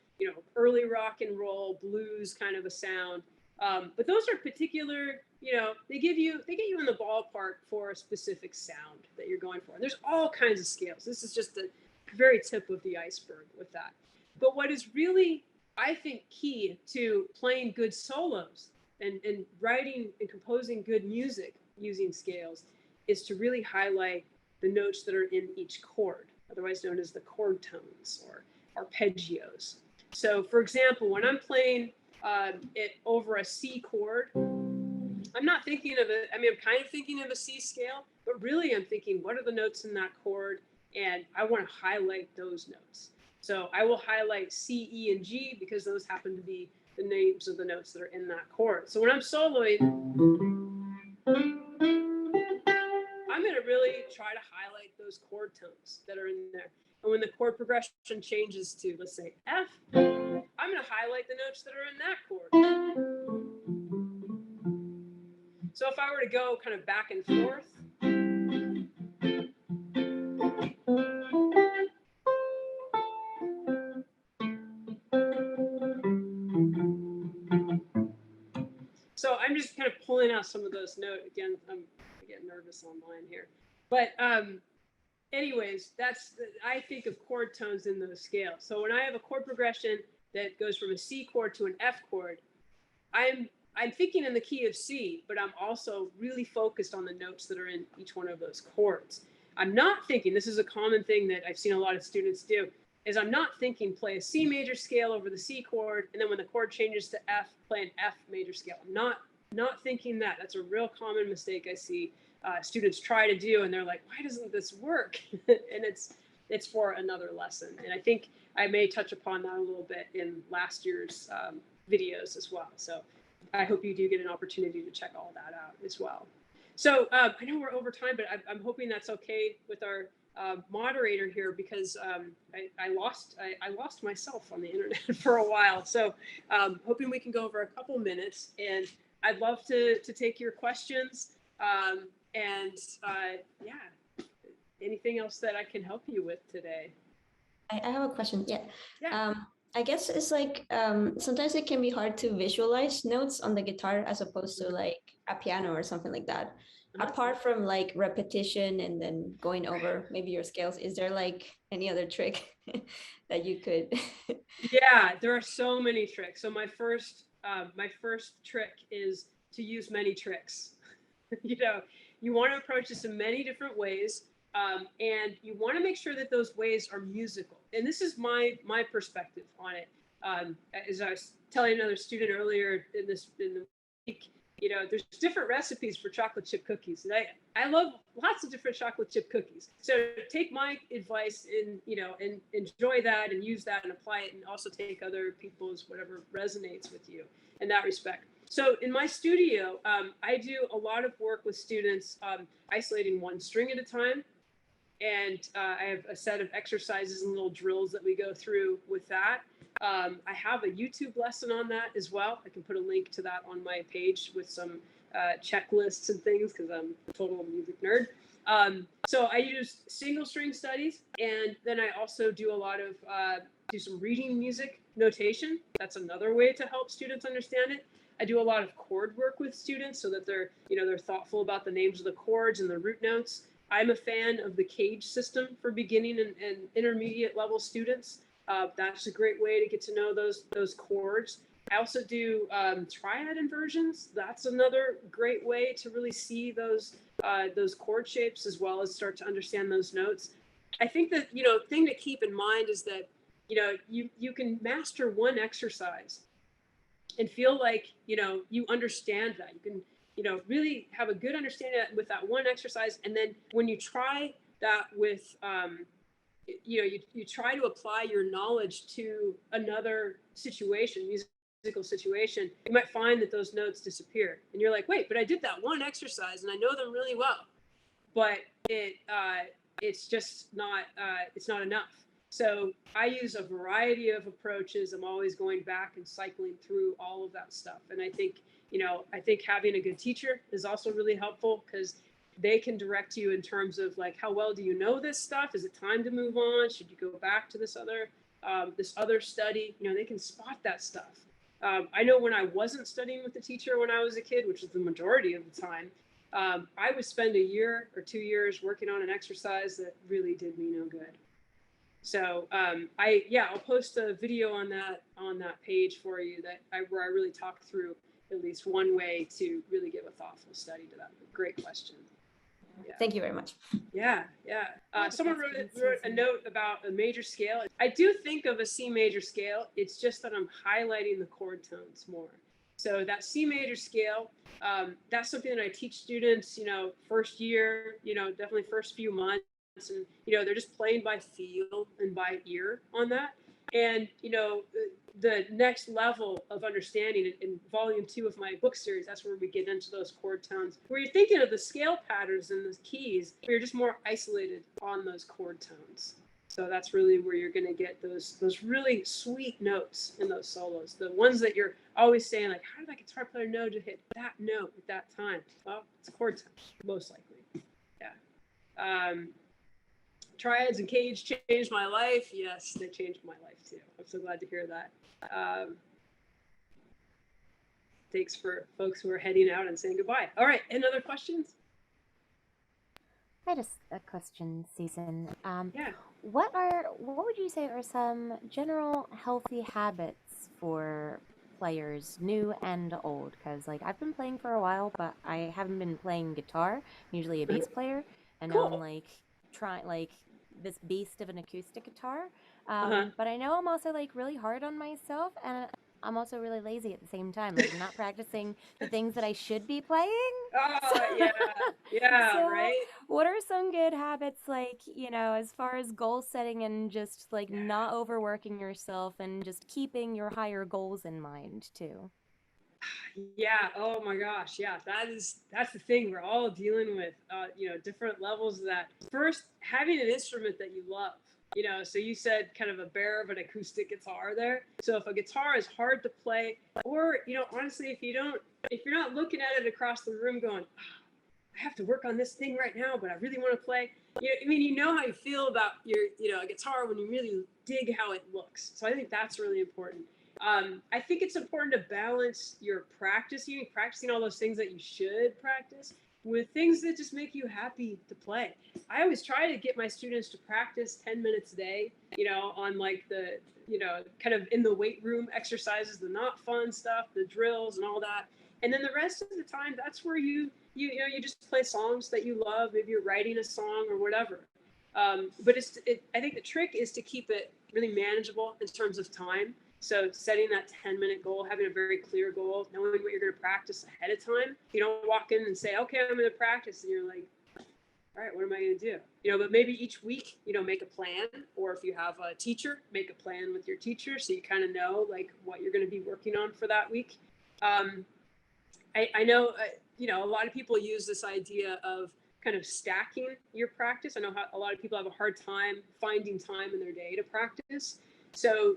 Speaker 1: early rock and roll blues kind of a sound. But those are particular, they get you in the ballpark for a specific sound that you're going for. And there's all kinds of scales. This is just the very tip of the iceberg with that. But what is really, I think, key to playing good solos and writing and composing good music using scales is to really highlight the notes that are in each chord, otherwise known as the chord tones or arpeggios. So for example, when I'm playing it over a C chord, I'm not thinking of it. I mean, I'm kind of thinking of a C scale, but really I'm thinking, what are the notes in that chord? And I want to highlight those notes. So I will highlight C, E, and G because those happen to be the names of the notes that are in that chord. So when I'm soloing, I'm going to really try to highlight those chord tones that are in there. And when the chord progression changes to, let's say, F, I'm going to highlight the notes that are in that chord. So if I were to go kind of back and forth, so I'm just kind of pulling out some of those notes. Again, I'm getting nervous online here. But anyways, I think of chord tones in those scales. So when I have a chord progression that goes from a C chord to an F chord, I'm thinking in the key of C, but I'm also really focused on the notes that are in each one of those chords. I'm not thinking, this is a common thing that I've seen a lot of students do, is I'm not thinking play a C major scale over the C chord, and then when the chord changes to F, play an F major scale. I'm not thinking that. That's a real common mistake I see students try to do, and they're like, why doesn't this work? And it's for another lesson. And I think I may touch upon that a little bit in last year's videos as well. So I hope you do get an opportunity to check all that out as well. So I know we're over time, but I'm hoping that's okay with our moderator here because I lost myself on the internet for a while. So hoping we can go over a couple minutes, and I'd love to take your questions. Yeah, anything else that I can help you with today?
Speaker 5: I have a question. Yeah.
Speaker 1: Yeah.
Speaker 5: I guess it's like sometimes it can be hard to visualize notes on the guitar as opposed to like a piano or something like that. Apart from like repetition and then going over maybe your scales, is there like any other trick that you could?
Speaker 1: Yeah, there are so many tricks. So my first trick is to use many tricks. You want to approach this in many different ways, and you want to make sure that those ways are musical. And this is my perspective on it. As I was telling another student earlier in the week, there's different recipes for chocolate chip cookies, and I love lots of different chocolate chip cookies. So take my advice and enjoy that and use that and apply it, and also take other people's whatever resonates with you in that respect. So in my studio, I do a lot of work with students isolating one string at a time. And I have a set of exercises and little drills that we go through with that. I have a YouTube lesson on that as well. I can put a link to that on my page with some checklists and things because I'm a total music nerd. So I use single string studies, and then I also do a lot of do some reading music notation. That's another way to help students understand it. I do a lot of chord work with students so that they're thoughtful about the names of the chords and the root notes. I'm a fan of the CAGE system for beginning and intermediate level students. That's a great way to get to know those chords. I also do triad inversions. That's another great way to really see those chord shapes as well as start to understand those notes. I think that thing to keep in mind is that you can master one exercise and feel like you understand that. You can really have a good understanding with that one exercise, and then when you try that with you try to apply your knowledge to another musical situation, you might find that those notes disappear, and you're like, wait, but I did that one exercise and I know them really well, but it's just not it's not enough. So I use a variety of approaches. I'm always going back and cycling through all of that stuff. And I think having a good teacher is also really helpful because they can direct you in terms of like, how well do you know this stuff? Is it time to move on? Should you go back to this other study? They can spot that stuff. I know when I wasn't studying with the teacher when I was a kid, which is the majority of the time, I would spend a year or 2 years working on an exercise that really did me no good. So I'll post a video on that page for you where I really talk through at least one way to really give a thoughtful study to that. Great question. Yeah.
Speaker 5: Thank you very much.
Speaker 1: Yeah. Someone wrote a note about a major scale. I do think of a C major scale. It's just that I'm highlighting the chord tones more. So that C major scale, that's something that I teach students, first year, definitely first few months. And, they're just playing by feel and by ear on that. And, the next level of understanding in volume 2 of my book series, that's where we get into those chord tones, where you're thinking of the scale patterns and the keys, but you're just more isolated on those chord tones. So that's really where you're going to get those really sweet notes in those solos, the ones that you're always saying, like, how did that guitar player know to hit that note at that time? Well, it's chord tones, most likely. Yeah. Triads and cage changed my life. Yes, they changed my life too. I'm so glad to hear that. Thanks for folks who are heading out and saying goodbye. All right, any other questions?
Speaker 6: I had a question, Susan.
Speaker 1: Yeah.
Speaker 6: What would you say are some general healthy habits for players, new and old? Because I've been playing for a while, but I haven't been playing guitar. I'm usually a bass player, and now I'm trying this beast of an acoustic guitar. But I know I'm also really hard on myself, and I'm also really lazy at the same time. I'm not practicing the things that I should be playing.
Speaker 1: Oh, yeah,
Speaker 6: So
Speaker 1: right.
Speaker 6: what are some good habits, as far as goal setting and just not overworking yourself and just keeping your higher goals in mind too?
Speaker 1: Yeah. Oh my gosh. Yeah. That's the thing we're all dealing with. Different levels of that. First, having an instrument that you love. So you said kind of a bear of an acoustic guitar there. So if a guitar is hard to play, or honestly, if you're not looking at it across the room going, I have to work on this thing right now, but I really want to play. You know how you feel about your a guitar when you really dig how it looks. So I think that's really important. I think it's important to balance your practicing all those things that you should practice with things that just make you happy to play. I always try to get my students to practice 10 minutes a day, on the, kind of in the weight room exercises, the not fun stuff, the drills and all that. And then the rest of the time, that's where you just play songs that you love. Maybe you're writing a song or whatever. But I think the trick is to keep it really manageable in terms of time. So setting that 10-minute goal, having a very clear goal, knowing what you're going to practice ahead of time. You don't walk in and say, okay, I'm going to practice. And you're like, all right, what am I going to do? But maybe each week, make a plan. Or if you have a teacher, make a plan with your teacher so you kind of know what you're going to be working on for that week. I know, a lot of people use this idea of kind of stacking your practice. I know how a lot of people have a hard time finding time in their day to practice. So,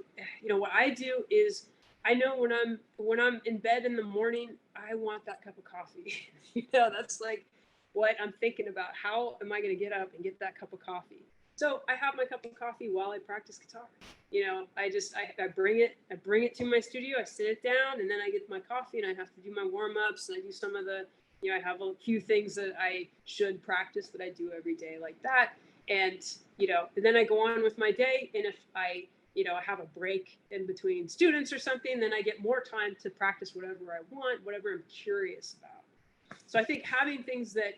Speaker 1: what I do is I know when I'm in bed in the morning, I want that cup of coffee. That's what I'm thinking about. How am I going to get up and get that cup of coffee? So I have my cup of coffee while I practice guitar. I bring it to my studio. I sit it down, and then I get my coffee, and I have to do my warm ups, and I do some of the, I have a few things that I should practice that I do every day like that, and and then I go on with my day, and if I have a break in between students or something, then I get more time to practice whatever I want, whatever I'm curious about. So I think having things that,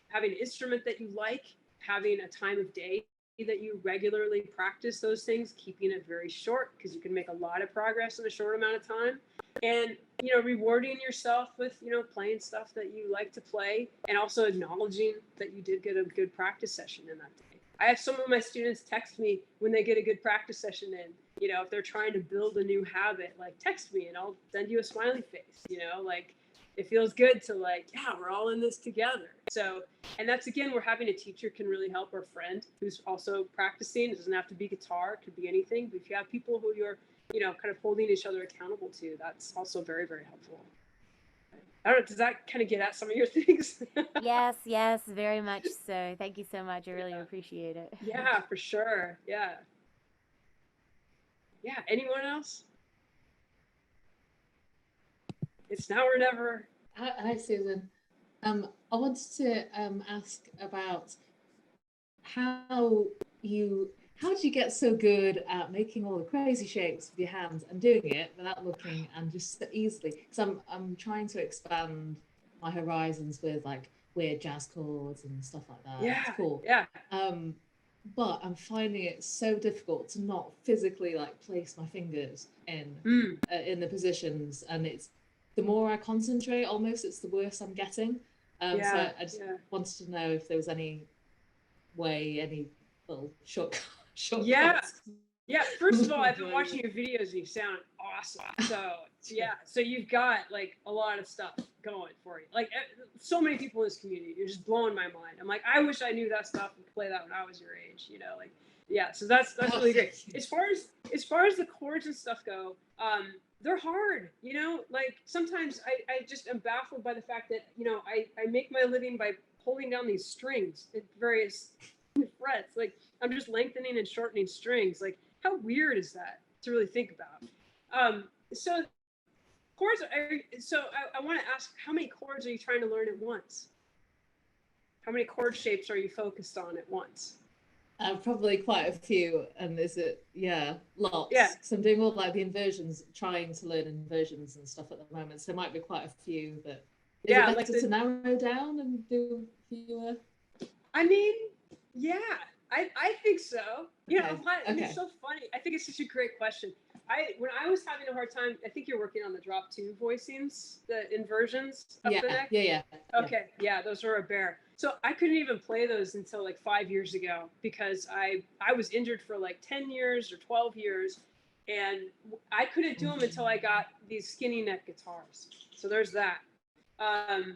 Speaker 1: having an instrument that you like, having a time of day that you regularly practice those things, keeping it very short because you can make a lot of progress in a short amount of time, and rewarding yourself with playing stuff that you like to play, and also acknowledging that you did get a good practice session in that day. I have some of my students text me when they get a good practice session in, if they're trying to build a new habit, text me and I'll send you a smiley face, it feels good to we're all in this together. So, and that's, again, where having a teacher can really help, or a friend who's also practicing. It doesn't have to be guitar, it could be anything. But if you have people who you're, kind of holding each other accountable to, that's also very, very helpful. I don't know, does that kind of get at some of your things?
Speaker 6: Yes, very much so. Thank you so much. I really appreciate it.
Speaker 1: Yeah, for sure. Yeah. Anyone else? It's now or never.
Speaker 7: Hi, Susan. I wanted to ask about how how did you get so good at making all the crazy shapes with your hands and doing it without looking and just so easily? Because I'm trying to expand my horizons with like weird jazz chords and stuff like that.
Speaker 1: Yeah,
Speaker 7: It's cool.
Speaker 1: yeah.
Speaker 7: But I'm finding it so difficult to not physically like place my fingers in the positions, and it's the more I concentrate, almost it's the worse I'm getting. So
Speaker 1: Yeah,
Speaker 7: I just
Speaker 1: yeah.
Speaker 7: wanted to know if there was any way, any little shortcuts.
Speaker 1: Yeah. Yeah, first of all, I've been
Speaker 7: Enjoying
Speaker 1: watching
Speaker 7: it.
Speaker 1: your videos and you sound awesome. So, yeah, so you've got like a lot of stuff going for you. Like so many people in this community, you're just blowing my mind. I'm like, I wish I knew that stuff and could play that when I was your age, you know, like yeah, so that's really great. As far as the chords and stuff go, they're hard, you know, like sometimes I just am baffled by the fact that, you know, I make my living by holding down these strings at various frets. Like I'm just lengthening and shortening strings. Like how weird is that to really think about? So chords. I want to ask, how many chords are you trying to learn at once? How many chord shapes are you focused on at once?
Speaker 7: Probably quite a few, and lots.
Speaker 1: Yeah.
Speaker 7: So I'm doing all like the inversions, trying to learn inversions and stuff at the moment. So there might be quite a few, but is
Speaker 1: Yeah,
Speaker 7: it
Speaker 1: like
Speaker 7: better to narrow down and do fewer?
Speaker 1: I mean, yeah, I think so. You know,
Speaker 7: Okay,
Speaker 1: and
Speaker 7: okay.
Speaker 1: it's so funny. I think it's such a great question. When I was having a hard time, I think you're working on the drop two voicings, the inversions up the neck.
Speaker 7: Yeah.
Speaker 1: Okay, yeah, those were a bear. So I couldn't even play those until like 5 years ago because I was injured for like 10 years or 12 years, and I couldn't do them until I got these skinny neck guitars. So there's that. I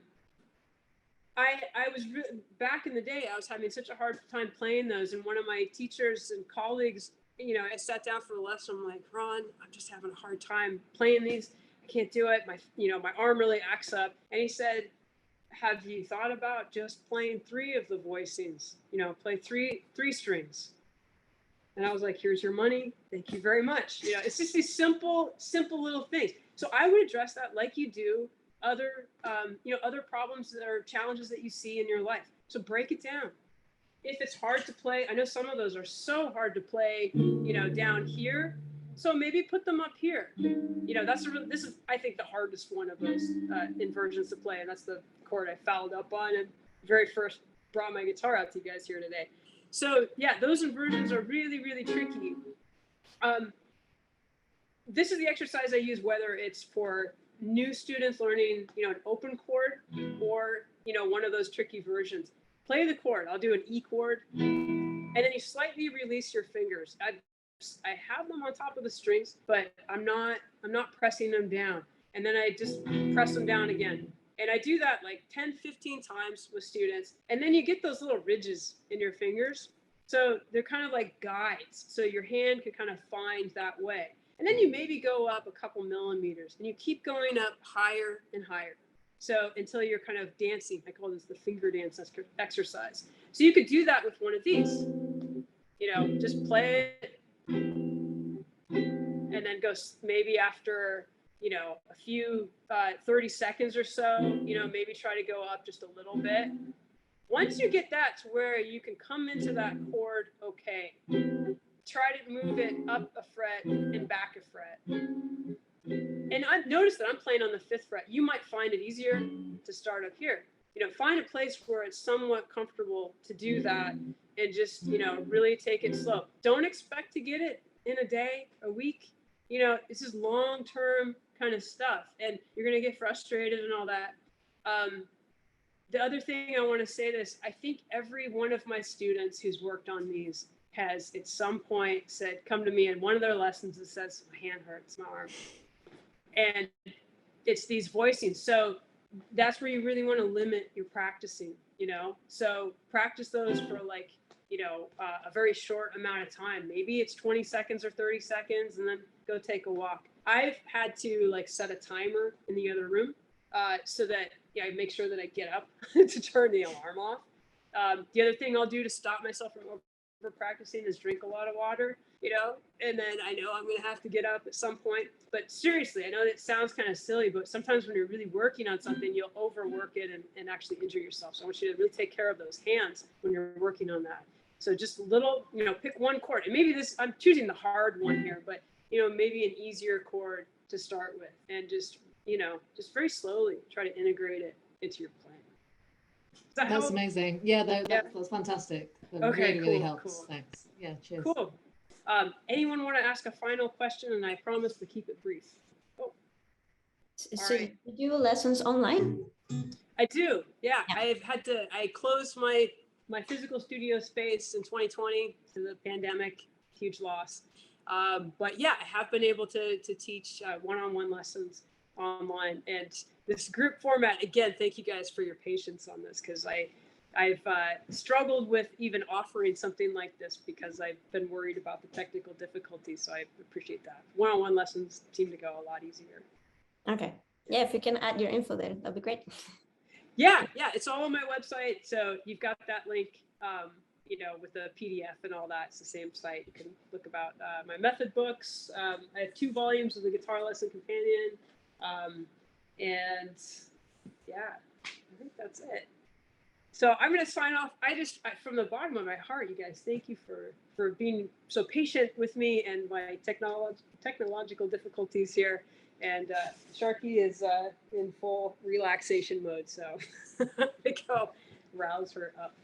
Speaker 1: was back in the day, I was having such a hard time playing those, and one of my teachers and colleagues, you know, I sat down for the lesson. I'm like, Ron, I'm just having a hard time playing these. I can't do it. My arm really acts up. And he said, have you thought about just playing 3 of the voicings? You know, play three strings. And I was like, here's your money. Thank you very much. You know, it's just these simple little things. So I would address that like you do other, other problems or challenges that you see in your life. So break it down. If it's hard to play, I know some of those are so hard to play, you know, down here. So maybe put them up here. You know, this is, I think, the hardest one of those inversions to play. And that's the chord I fouled up on and very first brought my guitar out to you guys here today. So yeah, those inversions are really, really tricky. This is the exercise I use, whether it's for new students learning, you know, an open chord or, you know, one of those tricky versions. Play the chord. I'll do an E chord, and then you slightly release your fingers. I have them on top of the strings, but I'm not pressing them down. And then I just press them down again. And I do that like 10, 15 times with students. And then you get those little ridges in your fingers. So they're kind of like guides. So your hand can kind of find that way. And then you maybe go up a couple millimeters and you keep going up higher and higher. So until you're kind of dancing. I call this the finger dance exercise. So you could do that with one of these. You know, just play it and then go maybe after, you know, a few 30 seconds or so, you know, maybe try to go up just a little bit. Once you get that to where you can come into that chord, okay, try to move it up a fret and back a fret. And I've noticed that I'm playing on the 5th fret. You might find it easier to start up here. You know, find a place where it's somewhat comfortable to do that and just, you know, really take it slow. Don't expect to get it in a day, a week. You know, this is long-term kind of stuff, and you're going to get frustrated and all that. The other thing I want to say this, I think every one of my students who's worked on these has at some point said, come to me in one of their lessons that says, my hand hurts, my arm. And it's these voicings. So that's where you really want to limit your practicing, you know? So practice those for like, you know, a very short amount of time. Maybe it's 20 seconds or 30 seconds and then go take a walk. I've had to like set a timer in the other room so that, yeah, I make sure that I get up to turn the alarm off. The other thing I'll do to stop myself from for practicing is drink a lot of water, and then I know I'm going to have to get up at some point. But seriously, I know that sounds kind of silly, but sometimes when you're really working on something, you'll overwork it and actually injure yourself. So I want you to really take care of those hands when you're working on that. So just little, pick one chord. And maybe I'm choosing the hard one here, but, maybe an easier chord to start with. And just very slowly try to integrate it into your playing.
Speaker 7: That's amazing. Yeah, that's fantastic. That
Speaker 1: Okay,
Speaker 7: really
Speaker 1: cool,
Speaker 7: helps.
Speaker 1: cool.
Speaker 7: Thanks. Yeah, cheers.
Speaker 1: Cool. Anyone want to ask a final question? And I promise to keep it brief. Oh,
Speaker 5: So
Speaker 1: right.
Speaker 5: you do lessons online?
Speaker 1: I do. Yeah. I closed my physical studio space in 2020 to the pandemic, huge loss. But yeah, I have been able to teach one-on-one lessons online, and this group format, again, thank you guys for your patience on this, because I've struggled with even offering something like this because I've been worried about the technical difficulties. So I appreciate that. One-on-one lessons seem to go a lot easier.
Speaker 5: Okay. Yeah, if you can add your info there, that'd be great.
Speaker 1: Yeah, it's all on my website. So you've got that link, with the PDF and all that. It's the same site. You can look about my method books. I have 2 volumes of the Guitar Lesson Companion. And yeah, I think that's it. So I'm going to sign off. From the bottom of my heart, you guys, thank you for being so patient with me and my technological difficulties here. And Sharky is in full relaxation mode, so I go rouse her up.